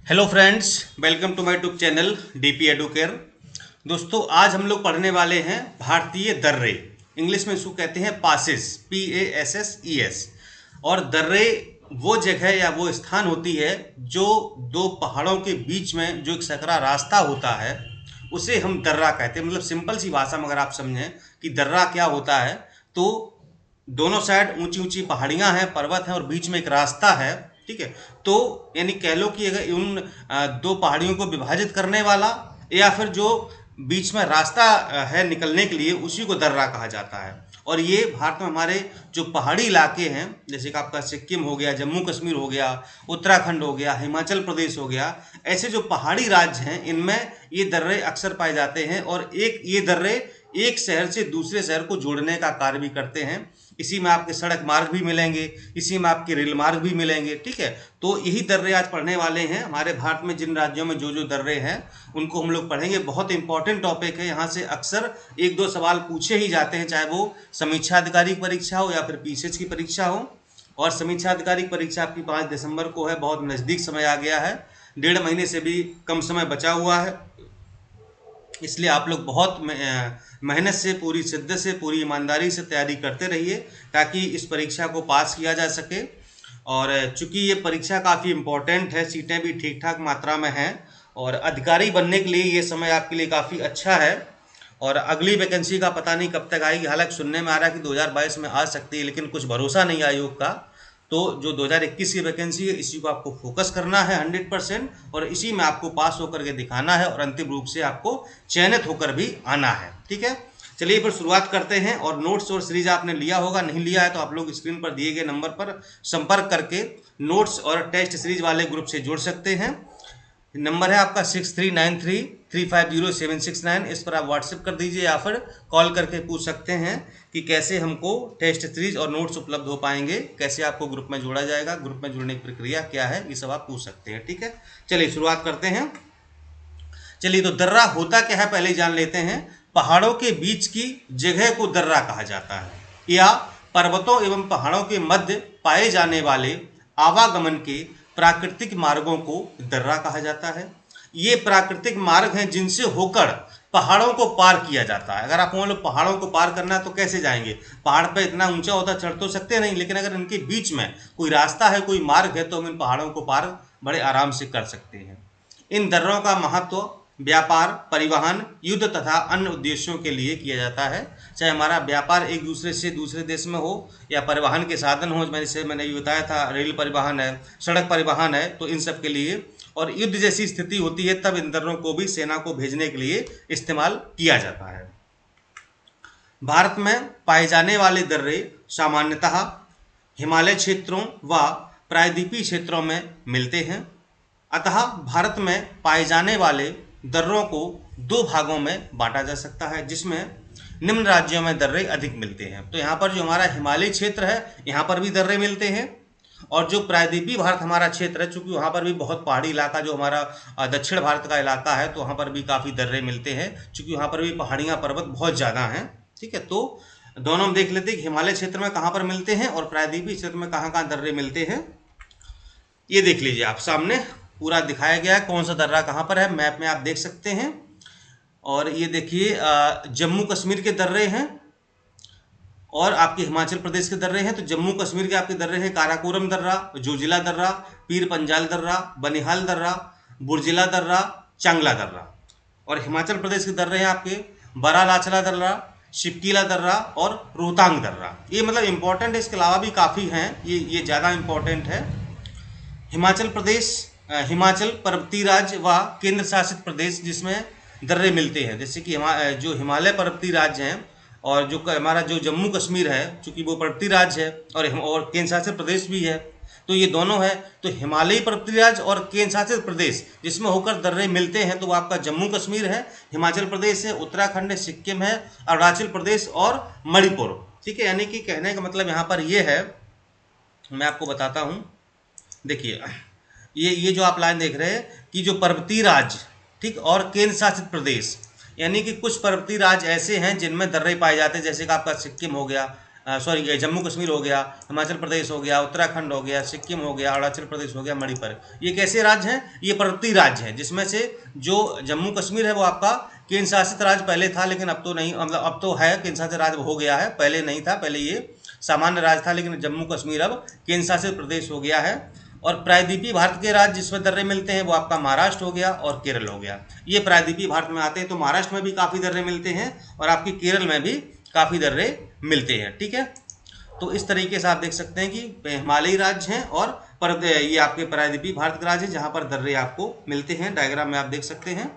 Hello friends, welcome to my YouTube channel DP Educare. दोस्तों, आज हम लोग पढ़ने वाले हैं भारतीय दर्रे। इंग्लिश में इसको कहते हैं पासेस, PASSES। और दर्रे वो जगह या वो स्थान होती है जो दो पहाड़ों के बीच में जो एक सकरा रास्ता होता है उसे हम दर्रा कहते हैं। मतलब सिंपल सी भाषा में अगर आप समझें कि दर्रा क्या होता है, तो दोनों साइड ऊंची ऊंची पहाड़ियां हैं, पर्वत हैं और बीच में एक रास्ता है। ठीक है, तो यानी कह लो कि अगर उन दो पहाड़ियों को विभाजित करने वाला या फिर जो बीच में रास्ता है निकलने के लिए, उसी को दर्रा कहा जाता है। और ये भारत में हमारे जो पहाड़ी इलाके हैं, जैसे कि आपका सिक्किम हो गया, जम्मू कश्मीर हो गया, उत्तराखंड हो गया, हिमाचल प्रदेश हो गया, ऐसे जो पहाड़ी राज्य हैं इनमें ये दर्रे अक्सर पाए जाते हैं। और ये दर्रे एक शहर से दूसरे शहर को जोड़ने का कार्य भी करते हैं। इसी में आपके सड़क मार्ग भी मिलेंगे, इसी में आपके रेल मार्ग भी मिलेंगे। ठीक है, तो यही दर्रे आज पढ़ने वाले हैं। हमारे भारत में जिन राज्यों में जो जो दर्रे हैं उनको हम लोग पढ़ेंगे। बहुत इंपॉर्टेंट टॉपिक है, यहाँ से अक्सर एक दो सवाल पूछे ही जाते हैं, चाहे वो समीक्षा अधिकारी परीक्षा हो या फिर PCH की परीक्षा हो। और समीक्षा अधिकारी परीक्षा आपकी 5 दिसंबर को है, बहुत नज़दीक समय आ गया है, 1.5 महीने से भी कम समय बचा हुआ है। इसलिए आप लोग बहुत मेहनत से, पूरी शिद्दत से, पूरी ईमानदारी से तैयारी करते रहिए ताकि इस परीक्षा को पास किया जा सके। और चूंकि ये परीक्षा काफ़ी इम्पोर्टेंट है, सीटें भी ठीक ठाक मात्रा में हैं और अधिकारी बनने के लिए ये समय आपके लिए काफ़ी अच्छा है। और अगली वैकेंसी का पता नहीं कब तक आएगी। हालांकि सुनने में आ रहा है कि 2022 में आ सकती है, लेकिन कुछ भरोसा नहीं आयोग का। तो जो 2021 की वैकेंसी है इसी को आपको फोकस करना है 100%, और इसी में आपको पास होकर के दिखाना है और अंतिम रूप से आपको चयनित होकर भी आना है। ठीक है, चलिए फिर शुरुआत करते हैं। और नोट्स और सीरीज आपने लिया होगा, नहीं लिया है तो आप लोग स्क्रीन पर दिए गए नंबर पर संपर्क करके नोट्स और टेस्ट सीरीज वाले ग्रुप से जुड़ सकते हैं। नंबर है आपका 6393350769। इस पर आप व्हाट्सएप कर दीजिए या फिर कॉल करके पूछ सकते हैं कि कैसे हमको टेस्ट सीरीज और नोट्स उपलब्ध हो पाएंगे, कैसे आपको ग्रुप में जोड़ा जाएगा, ग्रुप में जुड़ने की प्रक्रिया क्या है, ये सब आप पूछ सकते हैं। ठीक है, चलिए शुरुआत करते हैं। चलिए, तो दर्रा होता क्या है पहले जान लेते हैं। पहाड़ों के बीच की जगह को दर्रा कहा जाता है, या पर्वतों एवं पहाड़ों के मध्य पाए जाने वाले आवागमन के प्राकृतिक मार्गों को दर्रा कहा जाता है। ये प्राकृतिक मार्ग हैं जिनसे होकर पहाड़ों को पार किया जाता है। अगर आप मान लो पहाड़ों को पार करना है तो कैसे जाएंगे? पहाड़ पे इतना ऊंचा होता, चढ़ तो सकते नहीं, लेकिन अगर इनके बीच में कोई रास्ता है, कोई मार्ग है, तो हम इन पहाड़ों को पार बड़े आराम से कर सकते हैं। इन दर्रों का महत्व व्यापार, परिवहन, युद्ध तथा अन्य उद्देश्यों के लिए किया जाता है। चाहे हमारा व्यापार एक दूसरे से दूसरे देश में हो या परिवहन के साधन हो, मैंने ये बताया था, रेल परिवहन है, सड़क परिवहन है, तो इन सब के लिए। और युद्ध जैसी स्थिति होती है तब इन दर्रों को भी सेना को भेजने के लिए इस्तेमाल किया जाता है। भारत में पाए जाने वाले दर्रे सामान्यतः हिमालय क्षेत्रों व प्रायद्वीपीय क्षेत्रों में मिलते हैं। अतः भारत में पाए जाने वाले दर्रों को दो भागों में बांटा जा सकता है, जिसमें निम्न राज्यों में दर्रे अधिक मिलते हैं। तो यहाँ पर जो हमारा हिमालयी क्षेत्र है यहाँ पर भी दर्रे मिलते हैं, और जो प्रायद्वीपीय भारत हमारा क्षेत्र है, चूंकि वहाँ पर भी बहुत पहाड़ी इलाका जो हमारा दक्षिण भारत का इलाका है, तो वहाँ पर भी काफ़ी दर्रे मिलते हैं, चूंकि वहाँ पर भी पहाड़ियाँ पर्वत बहुत ज़्यादा हैं। ठीक है, तो दोनों हम देख लेते हैं कि हिमालय क्षेत्र में कहाँ पर मिलते हैं और प्रायद्वीपीय क्षेत्र में कहाँ कहाँ दर्रे मिलते हैं। ये देख लीजिए, आप सामने पूरा दिखाया गया है कौन सा दर्रा कहाँ पर है, मैप में आप देख सकते हैं। और ये देखिए, जम्मू कश्मीर के दर्रे हैं और आपके हिमाचल प्रदेश के दर्रे हैं। तो जम्मू कश्मीर के आपके दर्रे हैं काराकोरम दर्रा, जोजिला दर्रा, पीर पंजाल दर्रा, बनिहाल दर्रा, बुरजिला दर्रा, चांगला दर्रा। और हिमाचल प्रदेश के दर्रे हैं आपके बरालाचला दर्रा, शिपकीला दर्रा और रोहतांग दर्रा। ये मतलब इंपॉर्टेंट है, इसके अलावा भी काफ़ी हैं, ये ज़्यादा इंपॉर्टेंट है। हिमाचल प्रदेश हिमाचल पर्वतीय राज्य व केंद्र शासित प्रदेश जिसमें दर्रे मिलते हैं, जैसे कि जो हिमालय पर्वतीय राज्य हैं और जो हमारा जो जम्मू कश्मीर है, चूँकि वो पर्वतीय राज्य है और केंद्र शासित प्रदेश भी है, तो ये दोनों है। तो हिमालयी पर्वतीय राज्य और केंद्र शासित प्रदेश जिसमें होकर दर्रे मिलते हैं, तो वो आपका जम्मू कश्मीर है, हिमाचल प्रदेश है, उत्तराखंड है, सिक्किम है, अरुणाचल प्रदेश और मणिपुर। ठीक है, यानी कि कहने का मतलब यहाँ पर ये है, मैं आपको बताता हूँ। देखिए, ये जो आप लाइन देख रहे हैं कि जो पर्वतीय राज्य, ठीक, और केंद्र शासित प्रदेश, यानी कि कुछ पर्वतीय राज्य ऐसे हैं जिनमें दर्रे पाए जाते हैं, जैसे कि आपका सिक्किम हो गया, सॉरी जम्मू कश्मीर हो गया, हिमाचल प्रदेश हो गया, उत्तराखंड हो गया, सिक्किम हो गया, अरुणाचल प्रदेश हो गया, मणिपुर, ये कैसे राज्य हैं? ये पर्वतीय राज्य हैं, जिसमें से जो जम्मू कश्मीर है वो आपका केंद्र शासित राज्य पहले था, लेकिन अब तो नहीं, मतलब अब तो है, केंद्र शासित राज्य हो गया है, पहले नहीं था, पहले ये सामान्य राज्य था, लेकिन जम्मू कश्मीर अब केंद्र शासित प्रदेश हो गया है। और प्रायद्वीपीय भारत के राज्य जिसमें दर्रे मिलते हैं वो आपका महाराष्ट्र हो गया और केरल हो गया। ये प्रायद्वीपीय भारत में आते हैं, तो महाराष्ट्र में भी काफ़ी दर्रे मिलते हैं और आपकी केरल में भी काफ़ी दर्रे मिलते हैं। ठीक है, तो इस तरीके से आप देख सकते हैं कि हिमालयी राज्य हैं और ये आपके प्रायद्वीपीय भारत के राज्य हैं जहाँ पर दर्रे आपको मिलते हैं। डायग्राम में आप देख सकते हैं।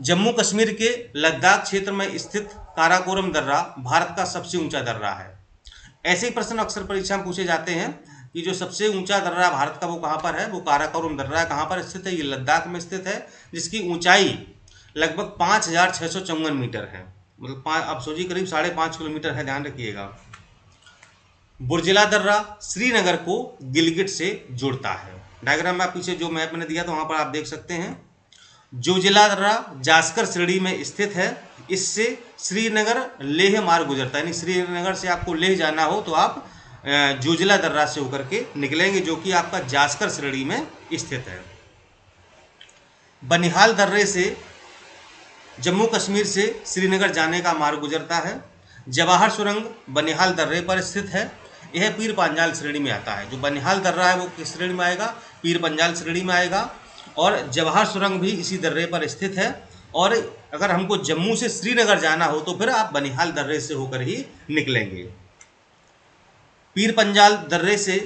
जम्मू कश्मीर के लद्दाख क्षेत्र में स्थित काराकोरम दर्रा भारत का सबसे ऊंचा दर्रा है। ऐसे ही प्रश्न अक्सर परीक्षा में पूछे जाते हैं कि जो सबसे ऊंचा दर्रा भारत का वो कहाँ पर है? वो काराकोरम दर्रा कहाँ पर स्थित है? ये लद्दाख में स्थित है, जिसकी ऊंचाई लगभग 5654 मीटर है, मतलब आप सोचिए करीब 5.5 किलोमीटर है, ध्यान रखिएगा। बुर्जिला दर्रा श्रीनगर को गिलगित से जोड़ता है। डायग्राम में आप पीछे जो मैप मैंने दिया तो वहाँ पर आप देख सकते हैं। जोजिला दर्रा जास्कर श्रेणी में स्थित है, इससे श्रीनगर लेह मार्ग गुजरता है, यानी श्रीनगर से आपको लेह जाना हो तो आप जोजिला दर्रा से होकर के निकलेंगे, जो कि आपका जास्कर श्रेणी में स्थित है। बनिहाल दर्रे से जम्मू कश्मीर से श्रीनगर जाने का मार्ग गुजरता है। जवाहर सुरंग बनिहाल दर्रे पर स्थित है, यह पीर पंजाल श्रेणी में आता है। जो बनिहाल दर्रा है वो किस श्रेणी में आएगा? पीर पंजाल श्रेणी में आएगा। और जवाहर सुरंग भी इसी दर्रे पर स्थित है। और अगर हमको जम्मू से श्रीनगर जाना हो तो फिर आप बनिहाल दर्रे से होकर ही निकलेंगे। पीर पंजाल दर्रे से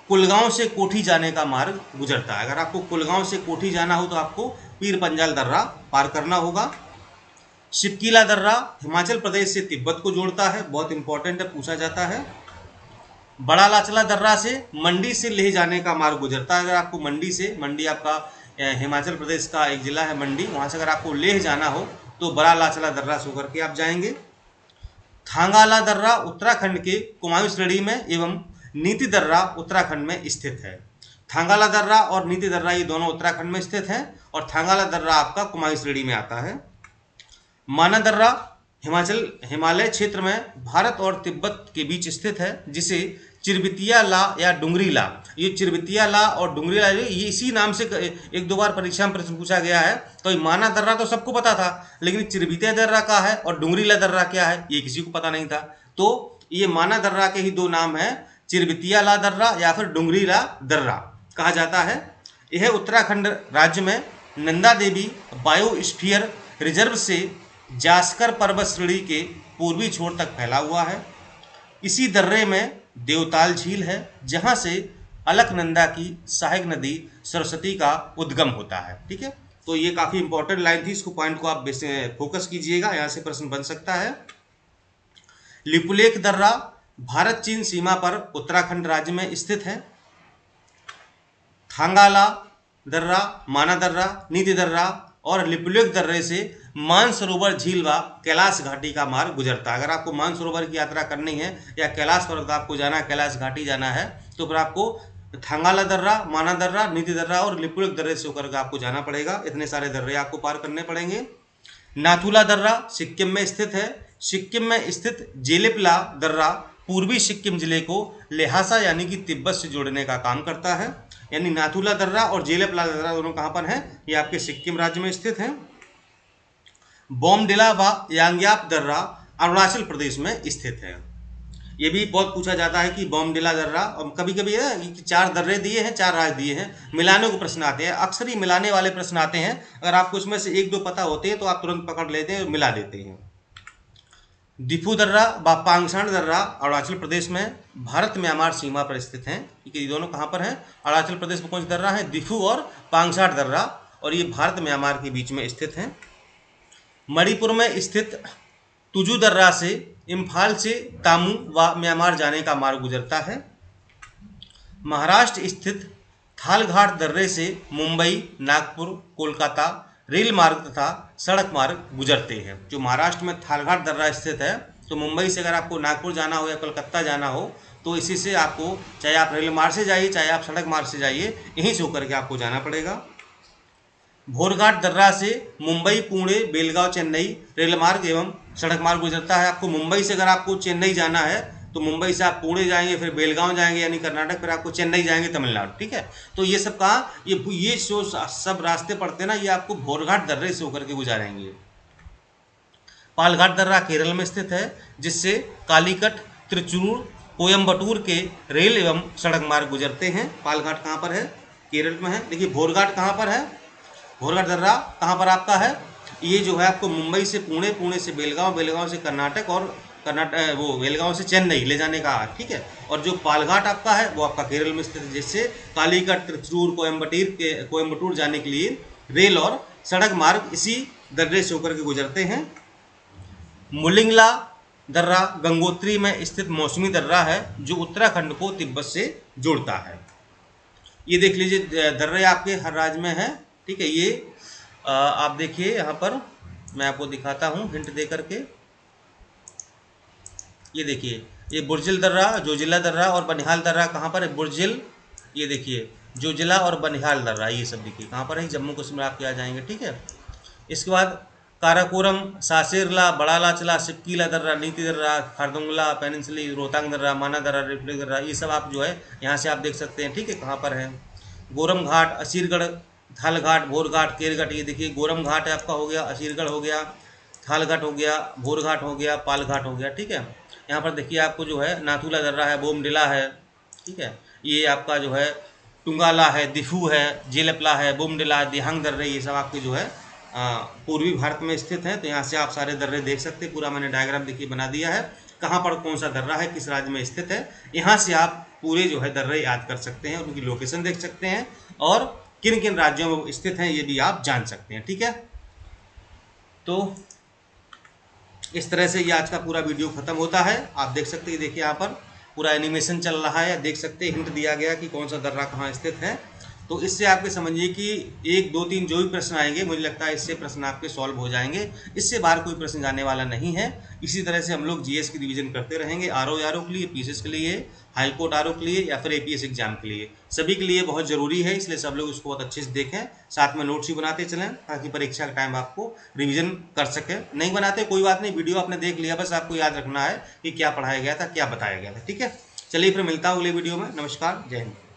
कुलगांव से कोठी जाने का मार्ग गुजरता है। अगर आपको कुलगांव से कोठी जाना हो तो आपको पीर पंजाल दर्रा पार करना होगा। शिपकीला दर्रा हिमाचल प्रदेश से तिब्बत को जोड़ता है, बहुत इंपॉर्टेंट है, पूछा जाता है। बड़ा लाचला दर्रा से मंडी से लेह जाने का मार्ग गुजरता है। अगर आपको मंडी आपका हिमाचल प्रदेश का एक जिला है मंडी, वहाँ से अगर आपको लेह जाना हो तो बड़ा लाचला दर्रा से होकर के आप जाएंगे। थांगाला दर्रा उत्तराखंड के कुमाऊं श्रेणी में एवं नीति दर्रा उत्तराखंड में स्थित है। थांगाला दर्रा और नीति दर्रा ये दोनों उत्तराखंड में स्थित हैं और थांगाला दर्रा आपका कुमाऊं श्रेणी में आता है। माना दर्रा हिमालय क्षेत्र में भारत और तिब्बत के बीच स्थित है, जिसे चिरबितिया ला या डुंगरी ला, ये चिरबितिया ला और डुंगरी ला ये इसी नाम से एक दो बार परीक्षा में प्रश्न पूछा गया है। तो माना दर्रा तो सबको पता था, लेकिन चिरबितिया दर्रा क्या है और डुंगरी ला दर्रा क्या है ये किसी को पता नहीं था। तो ये माना दर्रा के ही दो नाम है, चिरबितिया ला दर्रा या फिर डुंगरी ला दर्रा कहा जाता है। यह उत्तराखंड राज्य में नंदा देवी बायोस्फीयर रिजर्व से जास्कर पर्वत श्रेणी के पूर्वी छोर तक फैला हुआ है। इसी दर्रे में देवताल झील है, जहां से अलकनंदा की सहायक नदी सरस्वती का उद्गम होता है। ठीक है, तो ये काफी इंपॉर्टेंट लाइन थी, इसको पॉइंट को आप फोकस कीजिएगा, यहाँ से प्रश्न बन सकता है। लिपुलेख दर्रा भारत चीन सीमा पर उत्तराखंड राज्य में स्थित है। थांगाला दर्रा, माना दर्रा, नीति दर्रा और लिपुलेख दर्रे से मानसरोवर झील व कैलाश घाटी का मार्ग गुजरता है। अगर आपको मानसरोवर की यात्रा करनी है या कैलाश पर्वत आपको जाना है, कैलाश घाटी जाना है, तो फिर आपको थांगाला दर्रा, माना दर्रा, नीति दर्रा और लिपुलेख दर्रे से होकर आपको जाना पड़ेगा। इतने सारे दर्रे आपको पार करने पड़ेंगे। नाथुला दर्रा सिक्किम में स्थित है। सिक्किम में स्थित जेलिपला दर्रा पूर्वी सिक्किम जिले को लेहासा यानी कि तिब्बत से जोड़ने का काम करता है। यानी नाथुला दर्रा और जेलिपला दर्रा दोनों कहाँ पर हैं? ये आपके सिक्किम राज्य में स्थित हैं। बोमडिला व यांग्याप दर्रा अरुणाचल प्रदेश में स्थित है। ये भी बहुत पूछा जाता है कि बोमडिला दर्रा, और कभी कभी चार दर्रे दिए हैं, चार राज्य दिए हैं, मिलाने को प्रश्न आते हैं। अक्सर ही मिलाने वाले प्रश्न आते हैं। अगर आपको इसमें से एक दो पता होते हैं तो आप तुरंत पकड़ लेते हैं और मिला देते हैं। दिफू दर्रा व पांगसाण दर्रा अरुणाचल प्रदेश में भारत म्यांमार सीमा पर स्थित हैं। ये दोनों कहाँ पर हैं? अरुणाचल प्रदेश में कौन सा दर्रा है? दिफू और पांगसाण दर्रा, और ये भारत म्यांमार के बीच में स्थित हैं। मणिपुर में स्थित तुजू दर्रा से इम्फाल से तामू व म्यांमार जाने का मार्ग गुजरता है। महाराष्ट्र स्थित थालघाट दर्रे से मुंबई, नागपुर, कोलकाता रेल मार्ग तथा सड़क मार्ग गुजरते हैं। जो महाराष्ट्र में थालघाट दर्रा स्थित है, तो मुंबई से अगर आपको नागपुर जाना हो या कोलकाता जाना हो तो इसी से आपको, चाहे आप रेल मार्ग से जाइए चाहे आप सड़क मार्ग से जाइए, यहीं से होकर के आपको जाना पड़ेगा। भोरघाट दर्रा से मुंबई, पुणे, बेलगांव, चेन्नई रेल मार्ग एवं सड़क मार्ग गुजरता है। आपको मुंबई से अगर आपको चेन्नई जाना है तो मुंबई से आप पुणे जाएंगे, फिर बेलगांव जाएंगे यानी कर्नाटक, फिर आपको चेन्नई जाएंगे तमिलनाडु। ठीक है, तो ये सब कहाँ, ये जो सब रास्ते पड़ते हैं ना, ये आपको भोरघाट दर्रे से होकर के गुजारेंगे। पालघाट दर्रा केरल में स्थित है, जिससे कालीकट, त्रिचूर, कोयम्बटूर के रेल एवं सड़क मार्ग गुजरते हैं। पालघाट कहाँ पर है, केरल में है। देखिए भोरघाट कहाँ पर है, भोरघाट दर्रा कहाँ पर आपका है, ये जो है आपको मुंबई से पुणे, पुणे से बेलगांव, बेलगांव से कर्नाटक और वो बेलगांव से चेन्नई ले जाने का। ठीक है, और जो पालघाट आपका है वो आपका केरल में स्थित है, जिससे कालीकट, त्रिचूर, कोयम्बटूर जाने के लिए रेल और सड़क मार्ग इसी दर्रे से होकर के गुजरते हैं। मुलिंगला दर्रा गंगोत्री में स्थित मौसमी दर्रा है, जो उत्तराखंड को तिब्बत से जोड़ता है। ये देख लीजिए दर्रे आपके हर राज्य में है। ठीक है, ये आप देखिए यहाँ पर मैं आपको दिखाता हूँ हिंट दे करके। ये देखिए, ये बुर्जिल दर्रा, जोजिला दर्रा और बनिहाल दर्रा कहाँ पर है, बुर्जिल, ये देखिए जोजिला और बनिहाल दर्रा, ये सब देखिए कहाँ पर है, जम्मू कश्मीर आपके आ जाएंगे। ठीक है, इसके बाद काराकोरम, सासेरला, बड़ालाचला, सिपकीला दर्रा, नीति दर्रा, खारदुंगला पेनिनसुली, रोहतांग दर्रा, माना दर्रा, रिफ्लेक्स दर्रा, ये सब आप जो है यहाँ से आप देख सकते हैं। ठीक है, कहाँ पर है, गोरम घाट, असीरगढ़, थालघाट, भोरघाट, केरघाट, ये देखिए गोरम घाट है आपका, हो गया असीरगढ़, हो गया थालघाट, हो गया भोरघाट, हो गया पालघाट, हो गया। ठीक है, यहाँ पर देखिए आपको जो है नाथुला दर्रा है, बोमडिला है। ठीक है, ये आपका जो है टुंगाला है, दिफू है, जेलपला है, बोमडिला, दिहांग दर्रे, ये सब आपके जो है पूर्वी भारत में स्थित है। तो यहाँ से आप सारे दर्रे देख सकते हैं। पूरा मैंने डायग्राम देखिए बना दिया है, कहाँ पर कौन सा दर्रा है, किस राज्य में स्थित है। यहाँ से आप पूरे जो है दर्रे याद कर सकते हैं, उनकी लोकेशन देख सकते हैं और किन किन राज्यों में स्थित हैं ये भी आप जान सकते हैं। ठीक है, तो इस तरह से ये आज का पूरा वीडियो खत्म होता है। आप देख सकते हैं, देखिए यहाँ पर पूरा एनिमेशन चल रहा है, देख सकते हैं हिंट दिया गया कि कौन सा दर्रा कहाँ स्थित है। तो इससे आपके समझिए कि 1, 2, 3 जो भी प्रश्न आएंगे, मुझे लगता है इससे प्रश्न आपके सॉल्व हो जाएंगे। इससे बाहर कोई प्रश्न जाने वाला नहीं है। इसी तरह से हम लोग जीएस की रिवीजन करते रहेंगे, आरओ के लिए, पीसीएस के लिए, हाईकोर्ट आरओ के लिए या फिर एपीएस एग्जाम के लिए, सभी के लिए बहुत ज़रूरी है। इसलिए सब लोग उसको बहुत अच्छे से देखें, साथ में नोट्स भी बनाते चलें ताकि परीक्षा का टाइम आपको रिवीजन कर सके। नहीं बनाते कोई बात नहीं, वीडियो आपने देख लिया, बस आपको याद रखना है कि क्या पढ़ाया गया था, क्या बताया गया था। ठीक है, चलिए फिर मिलता हूँ अगले वीडियो में। नमस्कार, जय हिंद।